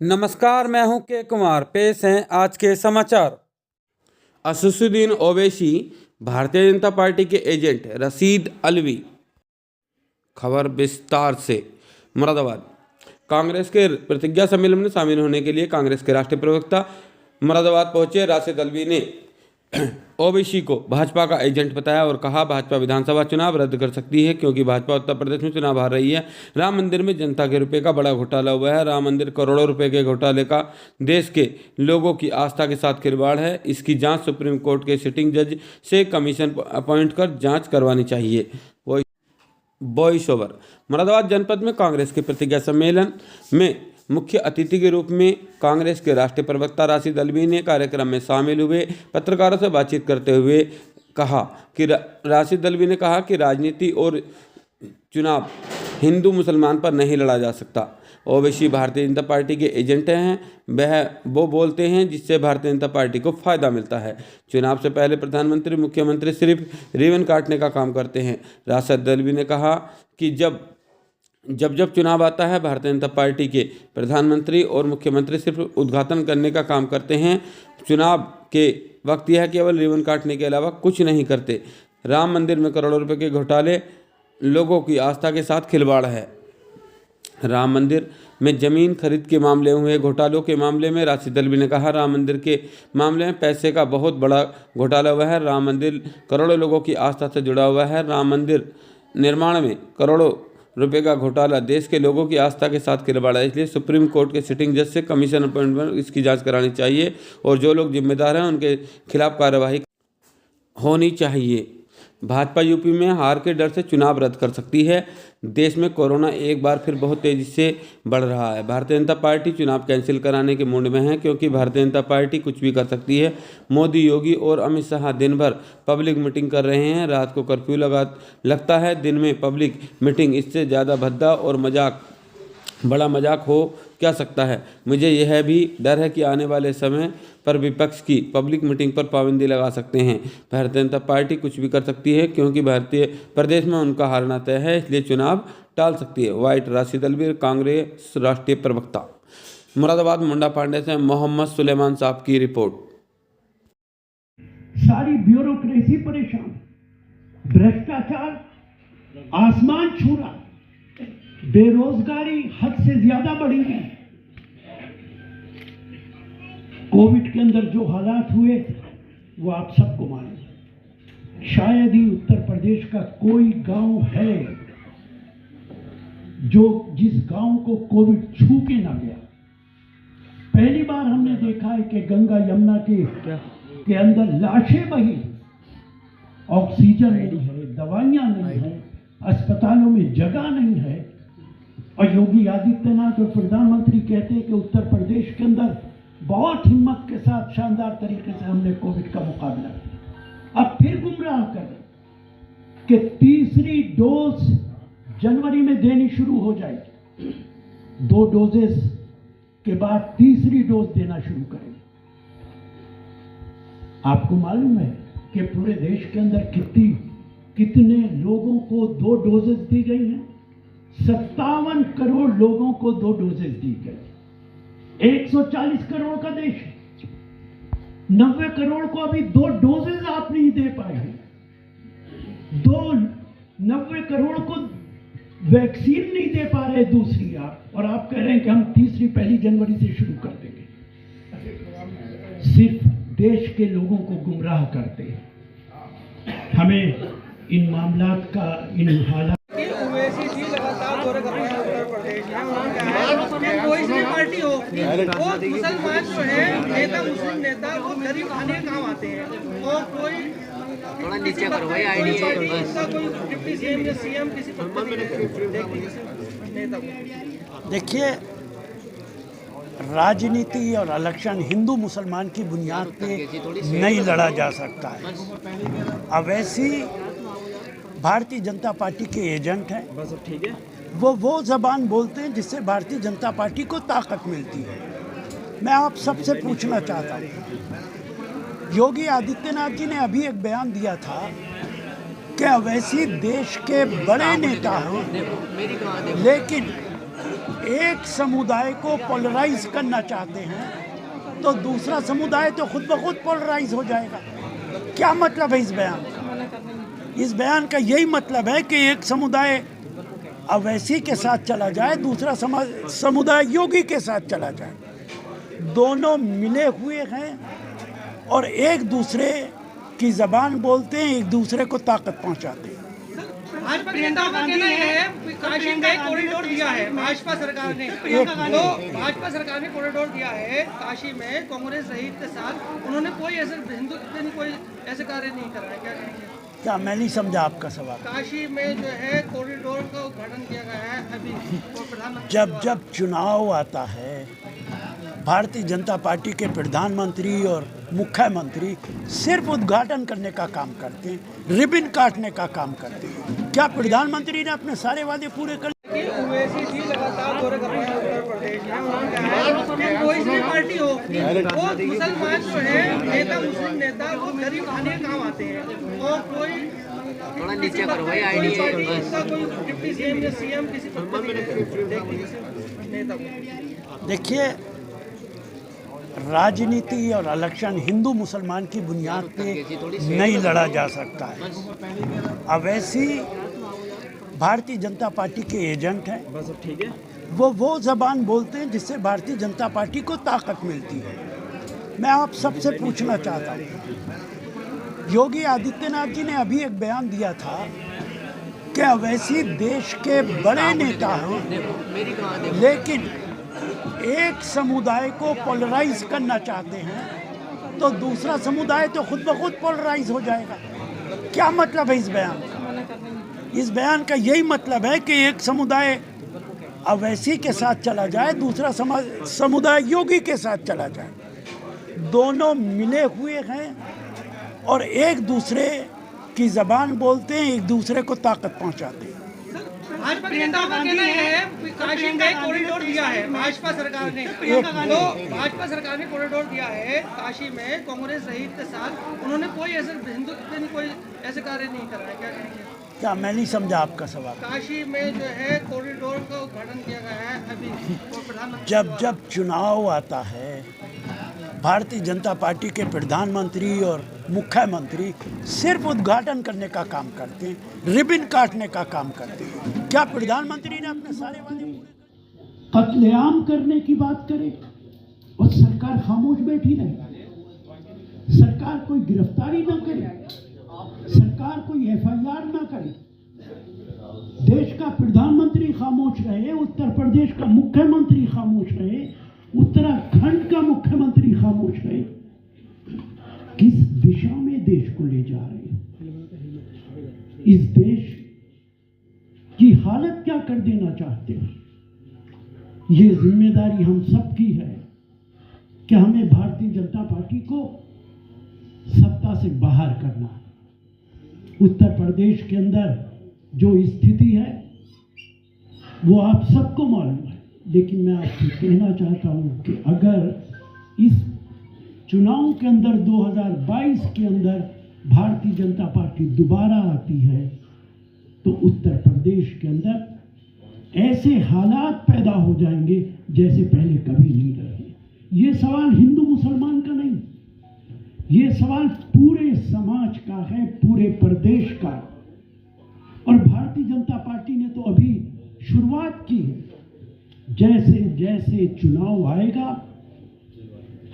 नमस्कार, मैं हूं के कुमार। पेश हैं आज के समाचार। असदुद्दीन ओवैसी भारतीय जनता पार्टी के एजेंट रशीद अलवी। खबर विस्तार से। मुरादाबाद कांग्रेस के प्रतिज्ञा सम्मेलन में शामिल होने के लिए कांग्रेस के राष्ट्रीय प्रवक्ता मुरादाबाद पहुंचे राशिद अलवी ने ओवैसी को भाजपा का एजेंट बताया और कहा, भाजपा विधानसभा चुनाव रद्द कर सकती है क्योंकि भाजपा उत्तर प्रदेश में चुनाव हार रही है। राम मंदिर में जनता के रुपए का बड़ा घोटाला हुआ है। राम मंदिर करोड़ों रुपए के घोटाले का देश के लोगों की आस्था के साथ खिलवाड़ है। इसकी जांच सुप्रीम कोर्ट के सिटिंग जज से कमीशन अपॉइंट कर जांच करवानी चाहिए। Voice over. मुरादाबाद जनपद में कांग्रेस के प्रतिज्ञा सम्मेलन में मुख्य अतिथि के रूप में कांग्रेस के राष्ट्रीय प्रवक्ता राशिद अलवी ने कार्यक्रम में शामिल हुए। पत्रकारों से बातचीत करते हुए कहा कि राशिद अलवी ने कहा कि राजनीति और चुनाव हिंदू मुसलमान पर नहीं लड़ा जा सकता। ओवैसी भारतीय जनता पार्टी के एजेंट हैं। वो बोलते हैं जिससे भारतीय जनता पार्टी को फायदा मिलता है। चुनाव से पहले प्रधानमंत्री मुख्यमंत्री सिर्फ रिबन काटने का काम करते हैं। राशिद अलवी ने कहा कि जब चुनाव आता है, भारतीय जनता पार्टी के प्रधानमंत्री और मुख्यमंत्री सिर्फ उद्घाटन करने का काम करते हैं। चुनाव के वक्त यह केवल रिबन काटने के अलावा कुछ नहीं करते। राम मंदिर में करोड़ों रुपए के घोटाले लोगों की आस्था के साथ खिलवाड़ है। राम मंदिर में जमीन खरीद के मामले हुए घोटालों के मामले में राशिद अलवी ने कहा, राम मंदिर के मामले में पैसे का बहुत बड़ा घोटाला हुआ है। राम मंदिर करोड़ों लोगों की आस्था से जुड़ा हुआ है। राम मंदिर निर्माण में करोड़ों रुपए का घोटाला देश के लोगों की आस्था के साथ खिलवाड़ है। इसलिए सुप्रीम कोर्ट के सिटिंग जज से कमीशन अपॉइंटमेंट इसकी जांच करानी चाहिए और जो लोग जिम्मेदार हैं उनके खिलाफ कार्रवाई होनी चाहिए। भाजपा यूपी में हार के डर से चुनाव रद्द कर सकती है। देश में कोरोना एक बार फिर बहुत तेजी से बढ़ रहा है। भारतीय जनता पार्टी चुनाव कैंसिल कराने के मूड में है क्योंकि भारतीय जनता पार्टी कुछ भी कर सकती है। मोदी, योगी और अमित शाह दिन भर पब्लिक मीटिंग कर रहे हैं। रात को कर्फ्यू लगता है, दिन में पब्लिक मीटिंग। इससे ज़्यादा भद्दा और बड़ा मजाक हो क्या सकता है। मुझे यह भी डर है कि आने वाले समय पर विपक्ष की पब्लिक मीटिंग पर पाबंदी लगा सकते हैं। भारतीय जनता पार्टी कुछ भी कर सकती है क्योंकि भारतीय प्रदेश में उनका हारना तय है, इसलिए चुनाव टाल सकती है। वाइट राशिद अलवी, कांग्रेस राष्ट्रीय प्रवक्ता। मुरादाबाद मुंडा पांडे से मोहम्मद सुलेमान साहब की रिपोर्ट। सारी ब्यूरोक्रेसी परेशान, भ्रष्टाचार आसमान छू रहा, बेरोजगारी हद से ज्यादा बढ़ी है। कोविड के अंदर जो हालात हुए वो आप सबको मालूम। शायद ही उत्तर प्रदेश का कोई गांव है जिस गांव को कोविड छू के ना गया। पहली बार हमने देखा है कि गंगा यमुना के अंदर लाशें बही, ऑक्सीजन नहीं है, दवाइयां नहीं है, अस्पतालों में जगह नहीं है। और योगी आदित्यनाथ और प्रधानमंत्री कहते हैं कि उत्तर प्रदेश के अंदर बहुत हिम्मत के साथ शानदार तरीके से हमने कोविड का मुकाबला किया। अब फिर गुमराह कर रहे कि तीसरी डोज जनवरी में देनी शुरू हो जाएगी। 2 डोजेस के बाद तीसरी डोज देना शुरू करेंगे। आपको मालूम है कि पूरे देश के अंदर कितने लोगों को 2 डोजेस दी गई हैं? 57 करोड़ लोगों को 2 डोजेस दी गई। 140 करोड़ का देश है, 90 करोड़ को अभी 2 डोजेस आप नहीं दे पाए हैं। 90 करोड़ को वैक्सीन नहीं दे पा रहे दूसरी आप, और आप कह रहे हैं कि हम तीसरी 1 जनवरी से शुरू कर देंगे। सिर्फ देश के लोगों को गुमराह करते हैं। हमें इन मामलात का, इन हालात कोई सी पार्टी हो, वो मुसलमान जो है नेता, मुस्लिम नेता, वो गरीब खाने काम आते हैं। और कोई थोड़ा नीचे करो भाई, आईडिया कोई डिप्टी सीएम या सीएम किसी नेता। देखिए, राजनीति और इलेक्शन हिंदू मुसलमान की बुनियाद पे नहीं लड़ा जा सकता है। ओवैसी भारतीय जनता पार्टी के एजेंट हैं। बस ठीक है, वो ज़बान बोलते हैं जिससे भारतीय जनता पार्टी को ताकत मिलती है। मैं आप सबसे पूछना चाहता हूँ, योगी आदित्यनाथ जी ने अभी एक बयान दिया था कि ओवैसी देश के बड़े नेता हैं, लेकिन एक समुदाय को पोलराइज करना चाहते हैं तो दूसरा समुदाय तो खुद ब खुद पोलराइज हो जाएगा। क्या मतलब है इस बयान का? इस बयान का यही मतलब है कि एक समुदाय अवैसी के साथ चला जाए, दूसरा समुदाय योगी के साथ चला जाए। दोनों मिले हुए हैं और एक दूसरे की जबान बोलते हैं, एक दूसरे को ताकत पहुंचाते हैं। भाजपा नेताओं का कहना है काशी में कॉरिडोर दिया है भाजपा सरकार ने, तो भाजपा सरकार ने कॉरिडोर दिया है काशी में कांग्रेस सहित के साथ, उन्होंने कोई ऐसे हिंदुत्व ने कोई ऐसे कार्य नहीं करा है। क्या कहेंगे? क्या मैं नहीं समझा आपका सवाल? काशी में जो है कॉरिडोर का उद्घाटन किया गया है अभी प्रधानमंत्री। जब चुनाव आता है, भारतीय जनता पार्टी के प्रधानमंत्री और मुख्यमंत्री सिर्फ उद्घाटन करने का काम करते हैं, रिबन काटने का काम करते हैं। क्या प्रधानमंत्री ने अपने सारे वादे पूरे कर? ओवैसी जी लगातार दौरे कर रहे हैं उत्तर प्रदेश में, उन्होंने कहा है कि कोई सी पार्टी हो, वो मुसलमान जो है नेता, मुस्लिम नेता, वो गरीब खाने काम आते हैं और कोई थोड़ा नीचे करो भाई आईडी कोई डिप्टी सीएम या सीएम किसी नेता को। देखिए, राजनीति और इलेक्शन हिंदू मुसलमान की बुनियाद पे नहीं लड़ा जा सकता है। अवैसी भारतीय जनता पार्टी के एजेंट हैं, वो जबान बोलते हैं जिससे भारतीय जनता पार्टी को ताकत मिलती है। मैं आप सबसे पूछना चाहता हूँ, योगी आदित्यनाथ जी ने अभी एक बयान दिया था कि अवैसी देश के बड़े नेता हैं, लेकिन एक समुदाय को पोलराइज करना चाहते हैं तो दूसरा समुदाय तो खुद ब खुद पोलराइज हो जाएगा। क्या मतलब है इस बयान का? इस बयान का यही मतलब है कि एक समुदाय अवैसी के साथ चला जाए, दूसरा समुदाय योगी के साथ चला जाए। दोनों मिले हुए हैं और एक दूसरे की जबान बोलते हैं, एक दूसरे को ताकत पहुंचाते हैं। भाजपा नेताओं का कहना है काशी में कॉरिडोर दिया है भाजपा सरकार ने, तो भाजपा सरकार ने कॉरिडोर दिया है काशी में कांग्रेस सहित के साथ, उन्होंने कोई ऐसे हिंदुत्व ने कोई ऐसे कार्य नहीं करा है। क्या कहेंगे? क्या मैं नहीं समझा आपका सवाल? काशी में जो है कॉरिडोर का उद्घाटन किया गया है अभी प्रधानमंत्री। जब चुनाव आता है, भारतीय जनता पार्टी के प्रधानमंत्री और मुख्यमंत्री सिर्फ उद्घाटन करने का काम करते हैं, रिबन काटने का काम करते हैं। क्या प्रधानमंत्री ने अपने सारे वादे पूरे? कत्लेआम करने की बात करे और सरकार खामोश बैठी रहे, सरकार कोई गिरफ्तारी ना करे, सरकार कोई एफआईआर ना करे, देश का प्रधानमंत्री खामोश रहे, उत्तर प्रदेश का मुख्यमंत्री खामोश रहे, उत्तराखंड का मुख्यमंत्री खामोश रहे। किस दिशा में देश को ले जा रहे हैं? इस देश की हालत क्या कर देना चाहते हैं? ये जिम्मेदारी हम सबकी है कि हमें भारतीय जनता पार्टी को सत्ता से बाहर करना है। उत्तर प्रदेश के अंदर जो स्थिति है वो आप सबको मालूम है, लेकिन मैं आपसे कहना चाहता हूं कि अगर इस चुनाव के अंदर 2022 के अंदर भारतीय जनता पार्टी दोबारा आती है तो उत्तर प्रदेश के अंदर ऐसे हालात पैदा हो जाएंगे जैसे पहले कभी नहीं रहे। ये सवाल हिंदू मुसलमान का नहीं, ये सवाल पूरे समाज का है, पूरे प्रदेश का। और भारतीय जनता पार्टी ने तो अभी शुरुआत की है। जैसे जैसे चुनाव आएगा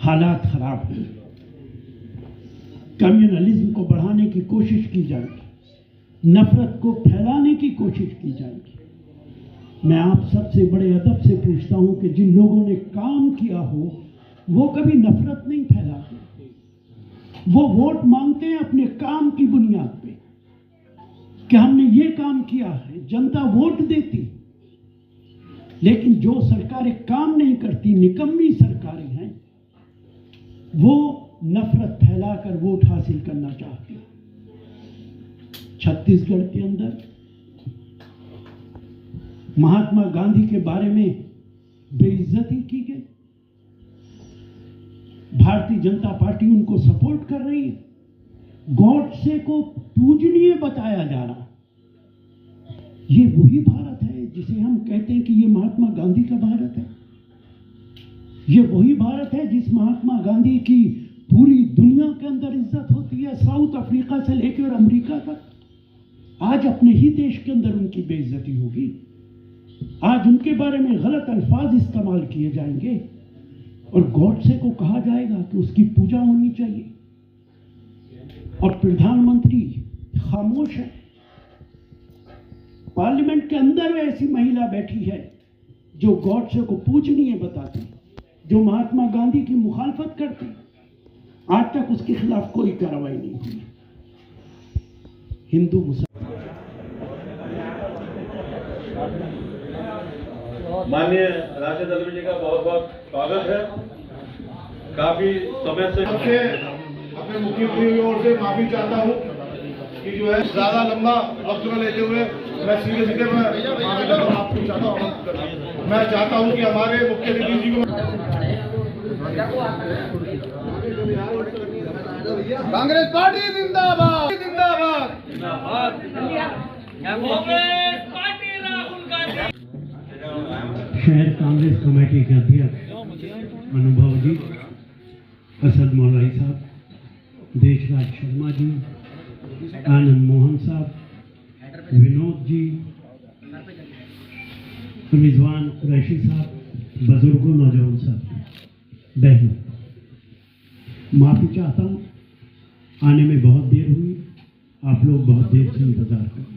हालात खराब होंगे, कम्युनलिज्म को बढ़ाने की कोशिश की जाएगी, नफरत को फैलाने की कोशिश की जाएगी। मैं आप सबसे बड़े अदब से पूछता हूं कि जिन लोगों ने काम किया हो वो कभी नफरत नहीं फैलाते, वो वोट मांगते हैं अपने काम की बुनियाद पे कि हमने ये काम किया है, जनता वोट देती। लेकिन जो सरकारें काम नहीं करती, निकम्मी सरकारें हैं, वो नफरत फैलाकर वोट हासिल करना चाहती हैं। छत्तीसगढ़ के अंदर महात्मा गांधी के बारे में बेइज्जती की गई, भारतीय जनता पार्टी उनको सपोर्ट कर रही है, गॉडसे को पूजनीय बताया जा रहा। ये वही भारत है जिसे हम कहते हैं कि ये महात्मा गांधी का भारत है, ये वही भारत है जिस महात्मा गांधी की पूरी दुनिया के अंदर इज्जत होती है, साउथ अफ्रीका से लेकर अमेरिका तक। आज अपने ही देश के अंदर उनकी बेइज्जती होगी, आज उनके बारे में गलत अल्फाज इस्तेमाल किए जाएंगे और गॉडसे को कहा जाएगा कि उसकी पूजा होनी चाहिए, और प्रधानमंत्री खामोश है। पार्लियामेंट के अंदर ऐसी महिला बैठी है जो गॉडसे को पूजनीय बताती, जो महात्मा गांधी की मुखालफत करती, आज तक उसके खिलाफ कोई कार्रवाई नहीं हुई। हिंदू मुसलमान माननीय राशिद अल्वी जी का बहुत बहुत स्वागत है। काफी समय से अपने मुख्यमंत्री की ओर से माफी चाहता हूँ कि जो है ज्यादा लंबा वक्त न लेते हुए मैं सीधे सीधे आपको मैं चाहता हूँ कि हमारे मुख्यमंत्री जी को कांग्रेस पार्टी जिंदाबाद जिंदाबाद। शहर कांग्रेस कमेटी के अध्यक्ष अनुभव जी, असद मौलाई साहब, देशराज शर्मा जी, आनंद मोहन साहब, विनोद जी, रिजवान कुरैशी साहब, बुजुर्गों, नौजवान साहब, बहनों, माफी चाहता हूँ, आने में बहुत देर हुई, आप लोग बहुत देर से इंतजार कर रहे।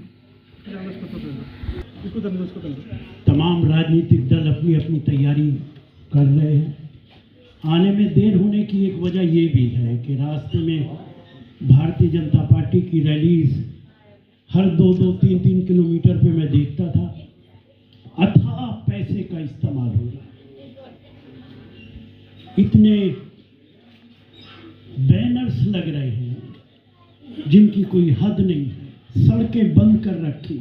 तमाम राजनीतिक दल अपनी अपनी तैयारी कर रहे हैं। आने में देर होने की एक वजह ये भी है कि रास्ते में भारतीय जनता पार्टी की रैलीज हर 2-3 किलोमीटर पे मैं देखता था, अथाह पैसे का इस्तेमाल हो रहा है। इतने बैनर्स लग रहे हैं जिनकी कोई हद नहीं है, सड़कें बंद कर रखी।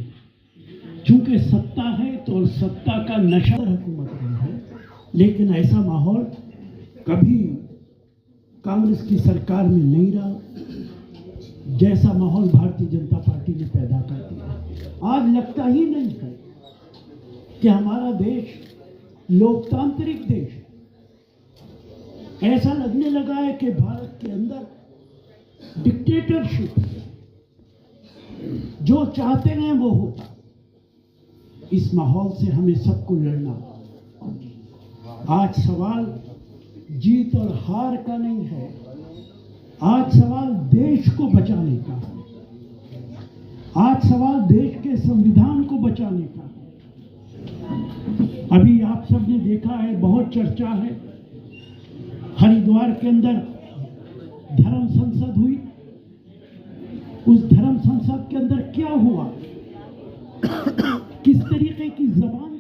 चूंकि सत्ता है तो सत्ता का नशा हुकूमत में है, लेकिन ऐसा माहौल कभी कांग्रेस की सरकार में नहीं रहा जैसा माहौल भारतीय जनता पार्टी ने पैदा कर दिया। आज लगता ही नहीं है कि हमारा देश लोकतांत्रिक देश है। ऐसा लगने लगा है कि भारत के अंदर डिक्टेटरशिप है, जो चाहते हैं वो होता। इस माहौल से हमें सबको लड़ना। आज सवाल जीत और हार का नहीं है, आज सवाल देश को बचाने का है, आज सवाल देश के संविधान को बचाने का है। अभी आप सबने देखा है, बहुत चर्चा है, हरिद्वार के अंदर धर्म संसद हुई। उस धर्म संसद के अंदर क्या हुआ, किस तरीके की जबान